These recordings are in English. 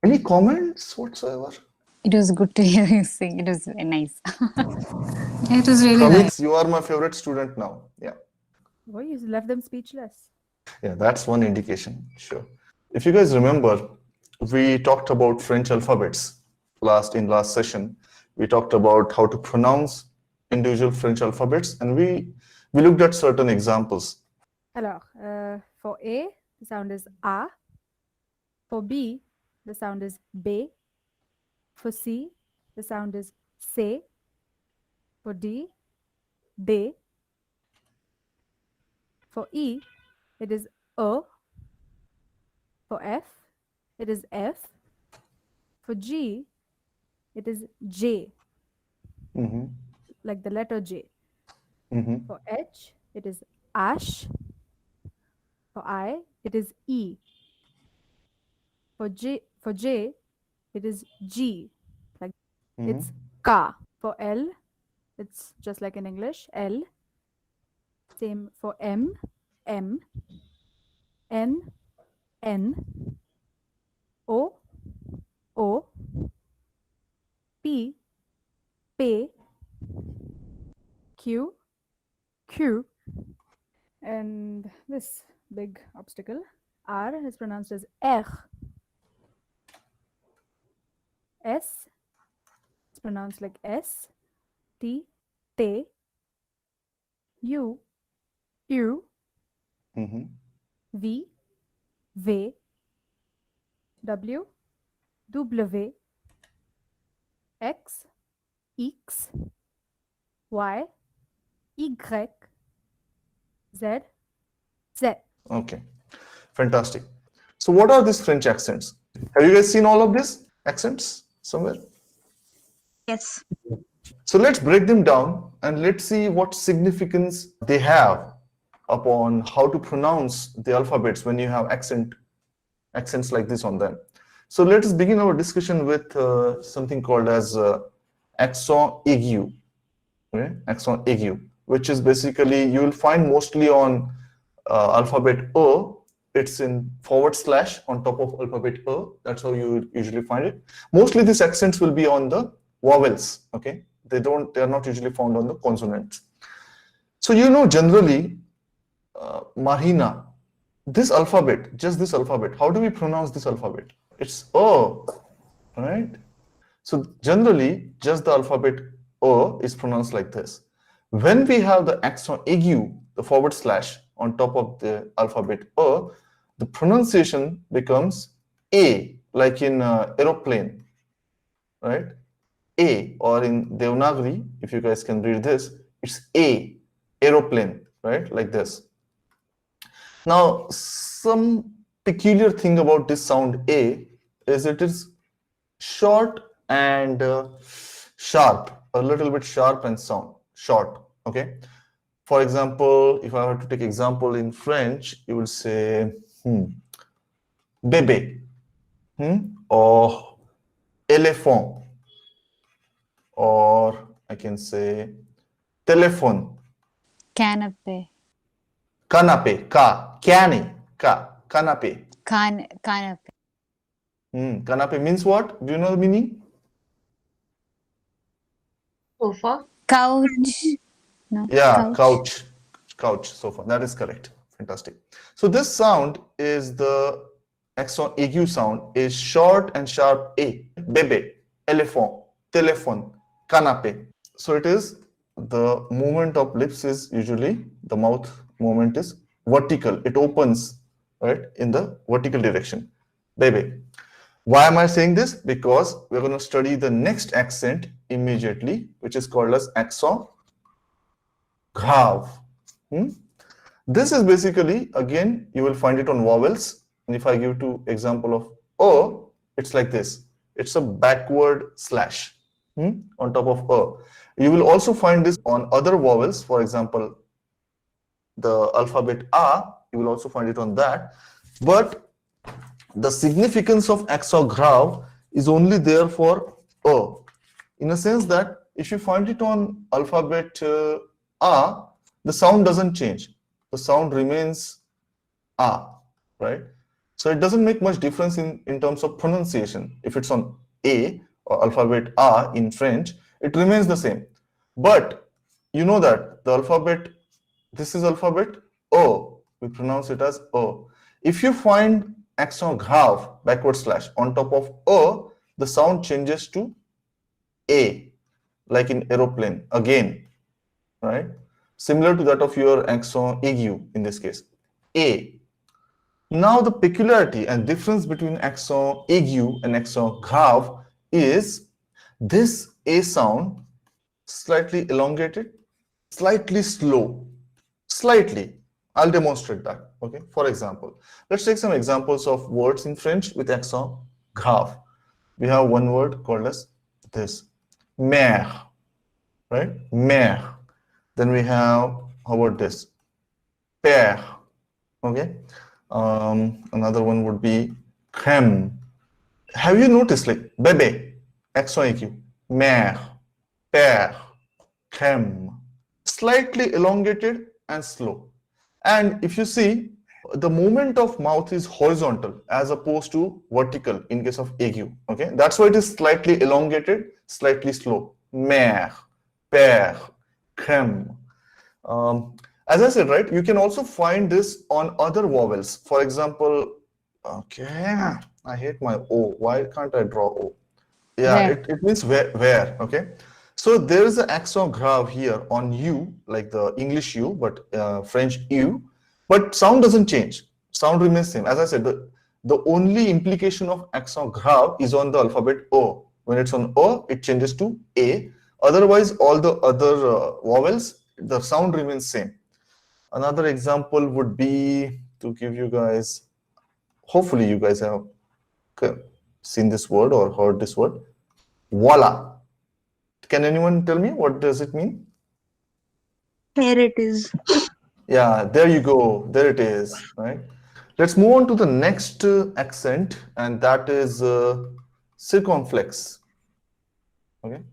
Any comments whatsoever? It was good to hear you sing. It was very nice. It was really nice. Pramit, you are my favorite student now. Yeah. Oh, you left them speechless. Yeah, that's one indication. Sure. If you guys remember, we talked about French alphabets last session. We talked about how to pronounce individual French alphabets, and we looked at certain examples. Alors, for A, the sound is A. For B, the sound is B. For C, the sound is C. For D, D. For E, it is O. For F, it is F. For G, it is J, like the letter J. For H, it is ash. For I, it is E. For J, it is G, like it's K. For L, it's just like in English, L. Same for M, M. N, N. O, O. P, P. Q, Q. And this big obstacle, R, is pronounced as R. S, it's pronounced like S. T, T. U, U. V, V. W, W. X, X. Y, Y. Z, Z. Okay, fantastic. So what are these French accents? Have you guys seen all of these accents somewhere? Yes. So let's break them down and let's see what significance they have upon how to pronounce the alphabets when you have accents like this on them. So let us begin our discussion with something called as accent aigu. Okay? Accent aigu, which is basically you will find mostly on alphabet O. It's in forward slash on top of alphabet O. That's how you usually find it. Mostly these accents will be on the vowels. Okay, they are not usually found on the consonants. So you know generally, Marina, this alphabet, just this alphabet, how do we pronounce this alphabet? It's O, right? So generally, just the alphabet O is pronounced like this. When we have the accent aigu, the forward slash on top of the alphabet O, the pronunciation becomes A, like in aeroplane, right? A, or in Devanagari, if you guys can read this, it's A, aeroplane, right? Like this. Now, some peculiar thing about this sound A is it is short and sharp, a little bit sharp and short, okay? For example, if I were to take example in French, you will say bébé, or éléphant, or I can say téléphone. Canapé. Canapé, canapé. Canapé. Canapé means what? Do you know the meaning? Sofa. Couch. No. Yeah, couch, sofa. That is correct. Fantastic. So this sound is the accent aigu sound is short and sharp A. Bébé, éléphant, téléphone, canapé. So it is the movement of lips is usually the mouth movement is vertical. It opens right in the vertical direction. Bébé. Why am I saying this? Because we're going to study the next accent immediately, which is called as accent grave. This is basically, again, you will find it on vowels. And if I give two example of O, it's like this. It's a backward slash on top of O. You will also find this on other vowels. For example, the alphabet A, you will also find it on that. But the significance of accent grave is only there for O, in a sense that if you find it on alphabet A, the sound doesn't change. The sound remains A, right? So it doesn't make much difference in terms of pronunciation. If it's on A or alphabet A in French, it remains the same. But you know that the alphabet, this is alphabet O, we pronounce it as O. If you find accent grave backward slash on top of O, the sound changes to A, like in aeroplane again, right? Similar to that of your accent aigu in this case, A. Now the peculiarity and difference between accent aigu and accent grave is this A sound slightly elongated, slightly slow, slightly. I'll demonstrate that. Okay. For example, let's take some examples of words in French with accent grave. We have one word called as this, mère, right? Mère. Then we have, how about this? Père. Okay. Another one would be crème. Have you noticed, like bébé, accent aigu, mère, père, crème, slightly elongated and slow. And if you see, the movement of mouth is horizontal as opposed to vertical in case of aigu. Okay, that's why it is slightly elongated, slightly slow. Mère, père, crème. As I said, right, you can also find this on other vowels. For example, okay, I hate my O. Why can't I draw O? Yeah, it means where, okay? So there is an accent grave here on U, like the English U, but French U, but sound doesn't change. Sound remains same. As I said, the only implication of accent grave is on the alphabet O. When it's on O, it changes to A. Otherwise, all the other vowels, the sound remains same. Another example would be, to give you guys, hopefully you guys have seen this word or heard this word, voila. Can anyone tell me what does it mean? Here it is. Yeah, there you go. There it is, right? Let's move on to the next accent, and that is circonflexe. Okay.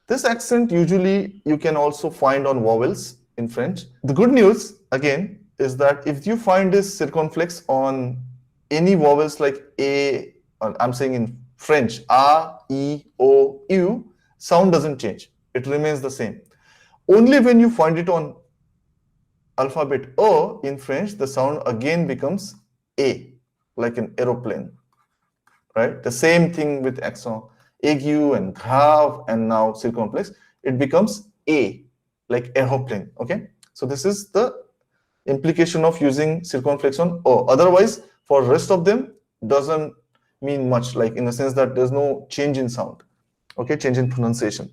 This accent usually you can also find on vowels in French. The good news, again, is that if you find this circonflexe on any vowels like A, I'm saying in French, A, E, O, U, sound doesn't change. It remains the same. Only when you find it on alphabet O in French, the sound again becomes A, like an aeroplane, right? The same thing with accent aigu and grave and now circonflexe. It becomes A, like aeroplane, okay? So this is the implication of using circonflexe on O. Otherwise, for rest of them, doesn't mean much, like in the sense that there's no change in sound, okay, change in pronunciation.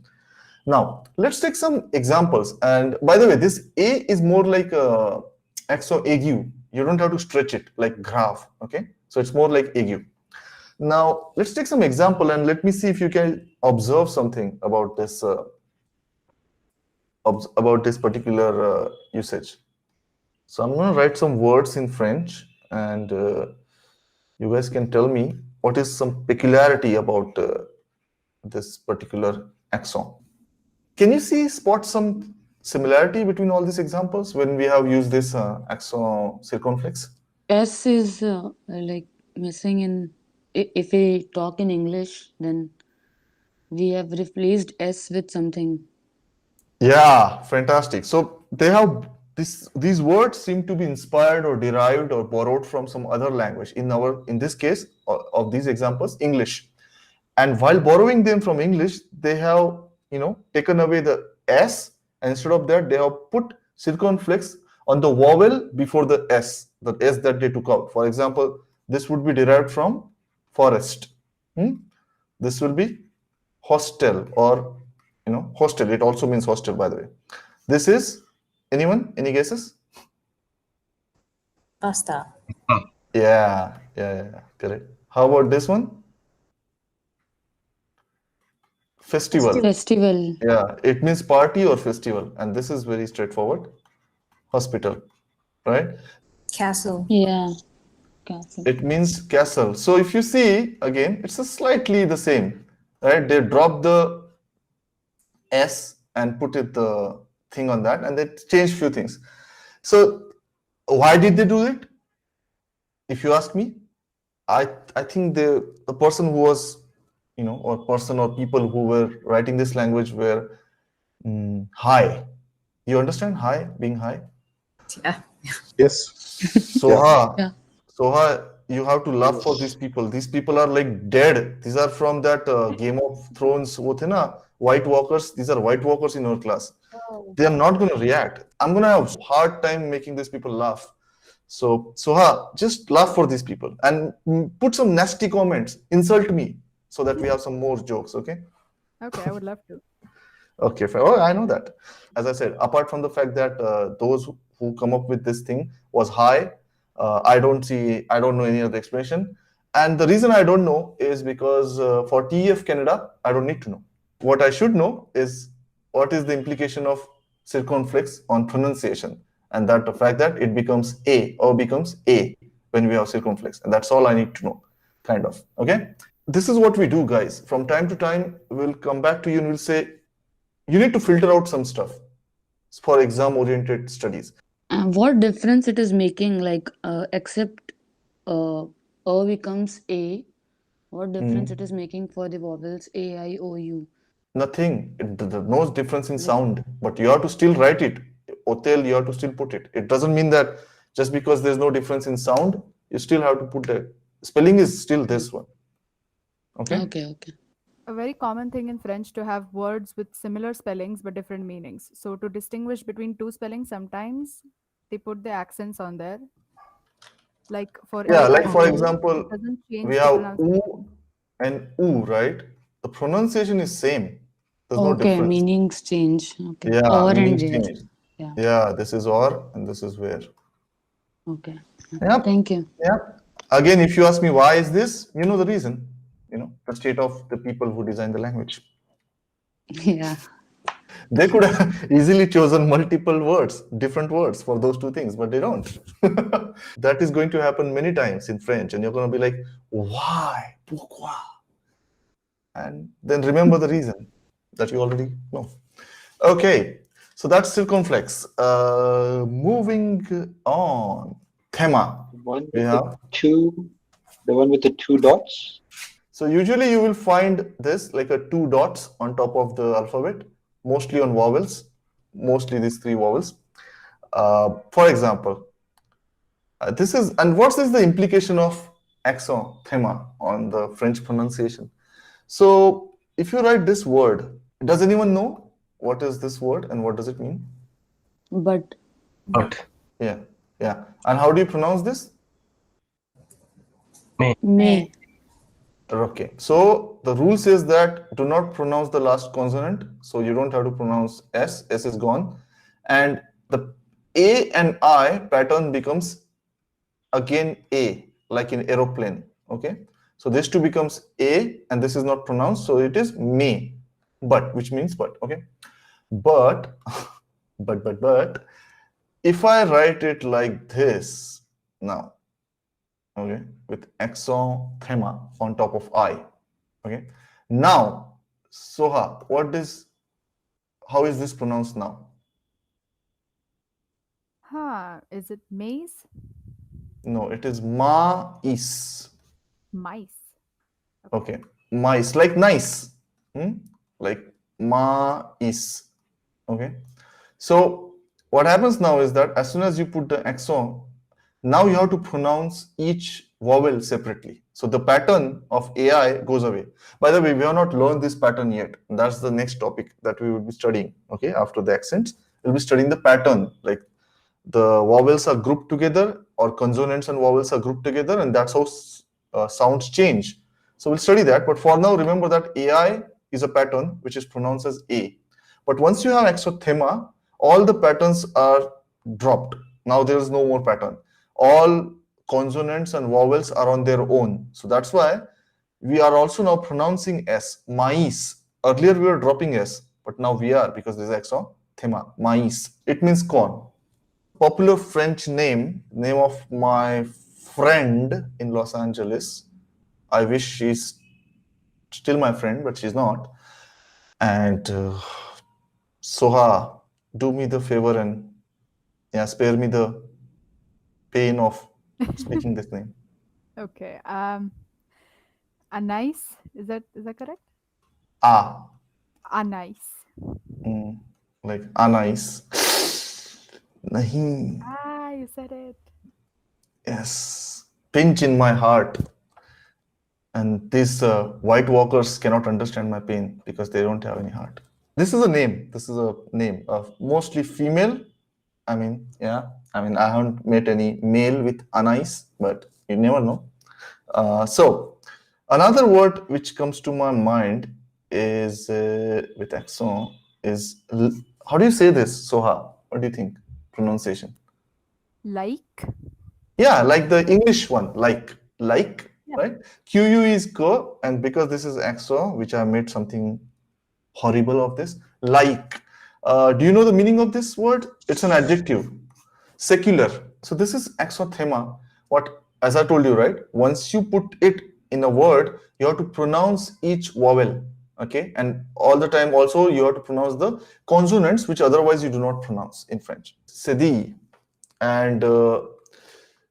Now, let's take some examples. And by the way, this A is more like accent aigu. You don't have to stretch it like grave, okay? So it's more like aigu. Now, let's take some example and let me see if you can observe something about this particular usage. So I'm going to write some words in French, and you guys can tell me what is some peculiarity about this particular accent. Can you spot some similarity between all these examples when we have used this accent circonflexe? S is like missing in, if we talk in English, then we have replaced S with something. Yeah, fantastic. So they have these words seem to be inspired or derived or borrowed from some other language. In this case of these examples, English. And while borrowing them from English, they have taken away the S, and instead of that, they have put circonflexe on the vowel before the S that they took out. For example, this would be derived from forest. This will be hostel, or hostel. It also means hostel, by the way. This is, anyone? Any guesses? Pasta. Yeah, correct. How about this one? Festival. Festival. Yeah, it means party or festival, and this is very straightforward. Hospital, right? Castle. Yeah. Castle. It means castle. So if you see, again, it's a slightly the same, right? They dropped the S and put the thing on that, and they changed few things. So why did they do it? If you ask me, I think the person who was, or person or people who were writing this language were high. You understand high, being high? Yeah. Yes. Soha, Yeah. Soha, you have to laugh for these people. These people are like dead. These are from that Game of Thrones, wo the na, White Walkers. These are White Walkers in our class. Oh. They are not going to react. I'm going to have hard time making these people laugh. So, Soha, just laugh for these people and put some nasty comments. Insult me so that we have some more jokes, okay? Okay, I would love to. Okay, fine. Oh, I know that. As I said, apart from the fact that those who come up with this thing was high, I don't know any other explanation. And the reason I don't know is because for TEF Canada, I don't need to know. What I should know is what is the implication of circonflex on pronunciation, and that the fact that it becomes A or becomes A when we have circonflex. And that's all I need to know, kind of. Okay? This is what we do, guys. From time to time, we'll come back to you and we'll say, you need to filter out some stuff for exam oriented studies. What difference it is making, like, except becomes A, what difference it is making for the vowels A, I, O, U? Nothing. There's no difference in sound, but you have to still write it. Hotel, you have to still put it. It doesn't mean that just because there's no difference in sound, you still have to put the spelling is still this one. Okay? Okay. A very common thing in French to have words with similar spellings but different meanings. So to distinguish between two spellings, sometimes they put the accents on there. Like for Yeah, like AI, for it example, doesn't change we the have pronunciation. oo and oo, right? The pronunciation is same. There's no Okay, difference. meanings change. Okay. Yeah, Or and meanings where. change. Yeah. Yeah, this is or and this is where. Okay. Yep. Thank you. Yep. Again, if you ask me why is this, you know the reason. The state of the people who design the language. Yeah. They could have easily chosen multiple words, different words for those two things, but they don't. That is going to happen many times in French, and you're going to be like, why? Pourquoi? And then remember the reason that you already know. Okay, so that's circumflex. Moving on. Tréma. One We with have. the one with the two dots. So usually you will find this like a two dots on top of the alphabet, mostly on vowels, mostly these three vowels. For example, what's the implication of accent, tréma, on the French pronunciation? So if you write this word, does anyone know what is this word and what does it mean? But Yeah. And how do you pronounce this? may. Okay, so the rule says that do not pronounce the last consonant, so you don't have to pronounce S. S is gone, and the A and I pattern becomes again A, like in aeroplane. Okay, so this two becomes A, and this is not pronounced, so it is may, but, which means but. Okay, but but if I write it like this now, okay, with accent tréma on top of I. Okay, now Soha, how is this pronounced now? Is it maize? No, it is mais. Mice. Okay, mice, like nice, like mais. Okay, so what happens now is that as soon as you put the accent, now you have to pronounce each vowel separately. So the pattern of AI goes away. By the way, we have not learned this pattern yet. That's the next topic that we will be studying. Okay, after the accents, we'll be studying the pattern, like the vowels are grouped together or consonants and vowels are grouped together, and that's how sounds change. So we'll study that. But for now, remember that AI is a pattern which is pronounced as A. But once you have exothema, all the patterns are dropped. Now there is no more pattern. All consonants and vowels are on their own. So that's why we are also now pronouncing S, mais. Earlier we were dropping S, but now we are, because there's exothema, mais. It means corn. Popular French name of my friend in Los Angeles. I wish she's still my friend, but she's not. And Soha, do me the favor and spare me the pain of speaking this name. Okay. Anise. Is that correct? Ah, Anise. like anise. Nahi. Ah, you said it. Yes. Pinch in my heart. And these white walkers cannot understand my pain because they don't have any heart. This is a name. This is a name of mostly female. I mean, yeah. I mean, I haven't met any male with anise, but you never know. So another word which comes to my mind is with accent is how do you say this, Soha? What do you think? Pronunciation? Like. Yeah, like the English one, like, Yeah. right? QU is ko, and because this is accent, which I made something horrible of this, like. Do you know the meaning of this word? It's an adjective, secular. So this is exothema. What, as I told you, right? Once you put it in a word, you have to pronounce each vowel, okay? And all the time also you have to pronounce the consonants, which otherwise you do not pronounce in French. Cédille. And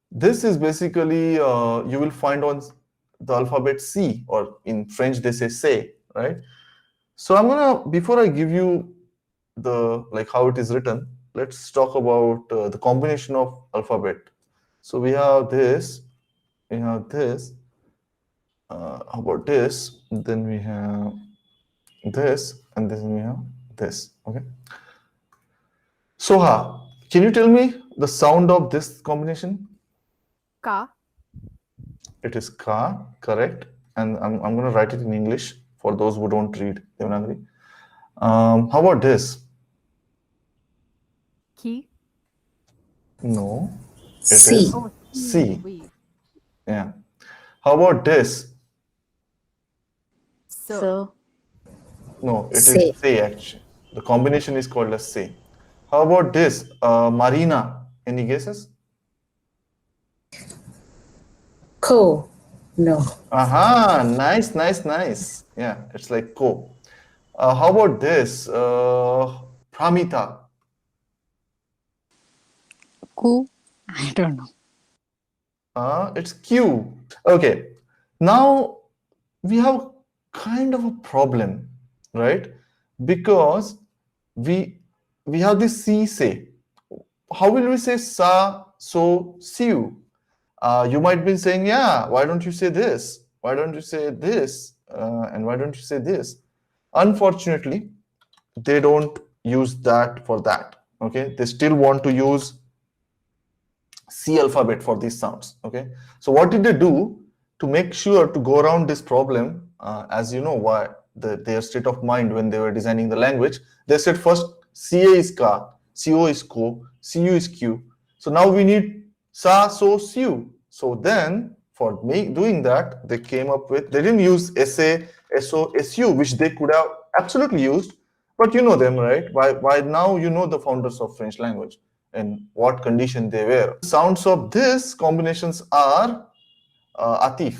this is basically, you will find on the alphabet C, or in French they say, right? So I'm gonna, before I give you the like how it is written, let's talk about the combination of alphabet. So we have this, we have this, how about this, then we have this, and then we have this, okay? Soha, can you tell me the sound of this combination? Ka. It is ka, correct? And I'm gonna write it in English for those who don't read Devanagari. How about this? Ki. No, it C. is Oh, C. we. Yeah. How about this? So. Sir. No, it Say. is say actually. The combination is called as say. How about this? Marina. Any guesses? Co. No. Aha, nice, nice, nice. Yeah, it's like ko. How about this? Pramita. Ku. I don't know. It's Q. Okay. Now we have kind of a problem, right? Because we have this C say. How will we say sa, so, siu? You might be saying, yeah, why don't you say this? Why don't you say this? And why don't you say this? Unfortunately, they don't use that for that. Okay, they still want to use C alphabet for these sounds. Okay, so what did they do to make sure to go around this problem? As you know, why their state of mind when they were designing the language, they said first CA is ka, CO is ko, CU is Q. So now we need sa, so, siu. So then for doing that, they came up with, they didn't use SA, SO, SU, which they could have absolutely used, but you know them, right? Why now you know the founders of French language and what condition they were. Sounds of this combinations are Atif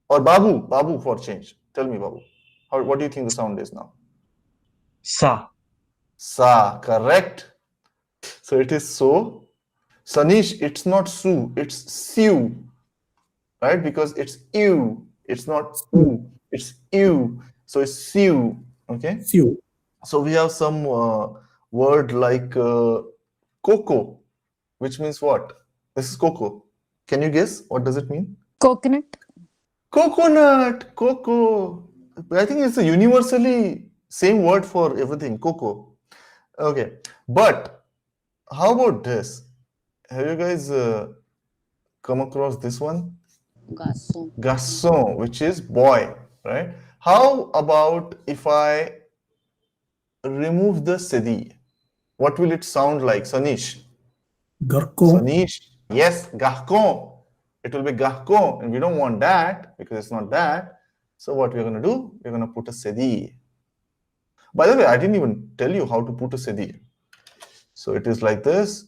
or Babu. Babu for change. Tell me, Babu. What do you think the sound is now? Sa. Sa, correct. So it is so. Sanish, it's not su, it's siu, right? Because it's ew. It's not u, it's ew. So it's siu. Okay. Siu. So we have some word like cocoa, which means what? This is cocoa. Can you guess what does it mean? Coconut. Coconut, cocoa. I think it's a universally same word for everything, cocoa. Okay, but how about this? Have you guys come across this one? Garçon. Garçon, which is boy, right? How about if I remove the Cédille? What will it sound like, Sanish? Garcon. Sanish, yes, garcon. It will be garcon, and we don't want that because it's not that. So what we're going to do? We're going to put a Cédille. By the way, I didn't even tell you how to put a Cédille. So it is like this.